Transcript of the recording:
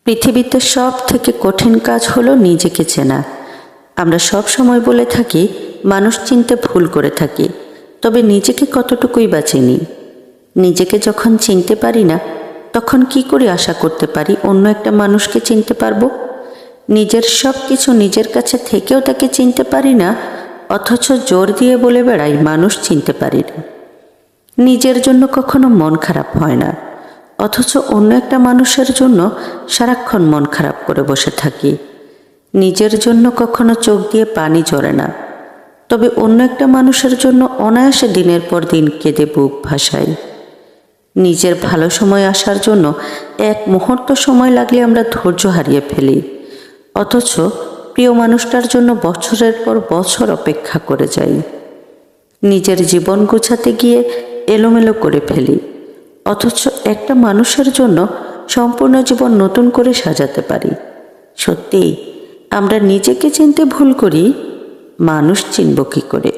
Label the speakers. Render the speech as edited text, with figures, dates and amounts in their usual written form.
Speaker 1: পৃথিবীতে সব থেকে কঠিন কাজ হলো নিজেকে চেনা। আমরা সব সময় বলে থাকি মানুষ চিনতে ভুল করে থাকি, তবে নিজেকে কতটুকুই বা চিনি? নিজেকে যখন চিনতে পারি না, তখন কি করে আশা করতে পারি অন্য একটা মানুষকে চিনতে পারবো? নিজের সব কিছু নিজের কাছে থেকেও তাকে চিনতে পারি না, অথচ জোর দিয়ে বলে বেড়াই মানুষ চিনতে পারি না। নিজের জন্য কখনো মন খারাপ হয় না, অথচ অন্য একটা মানুষের জন্য সারাক্ষণ মন খারাপ করে বসে থাকি। নিজের জন্য কখনো চোখ দিয়ে পানি ঝরে না, তবে অন্য একটা মানুষের জন্য অনায়াসে দিনের পর দিন কেঁদে বুক ভাসাই। নিজের ভালো সময় আসার জন্য এক মুহূর্ত সময় লাগলে আমরা ধৈর্য হারিয়ে ফেলি, অথচ প্রিয় মানুষটার জন্য বছরের পর বছর অপেক্ষা করে যাই। নিজের জীবন গোছাতে গিয়ে এলোমেলো করে ফেলি, অথচ একটা মানুষের জন্য সম্পূর্ণ জীবন নতুন করে সাজাতে পারি। সত্যি আমরা নিজেকে চিনতে ভুল করি, মানুষ চিনব কী করে?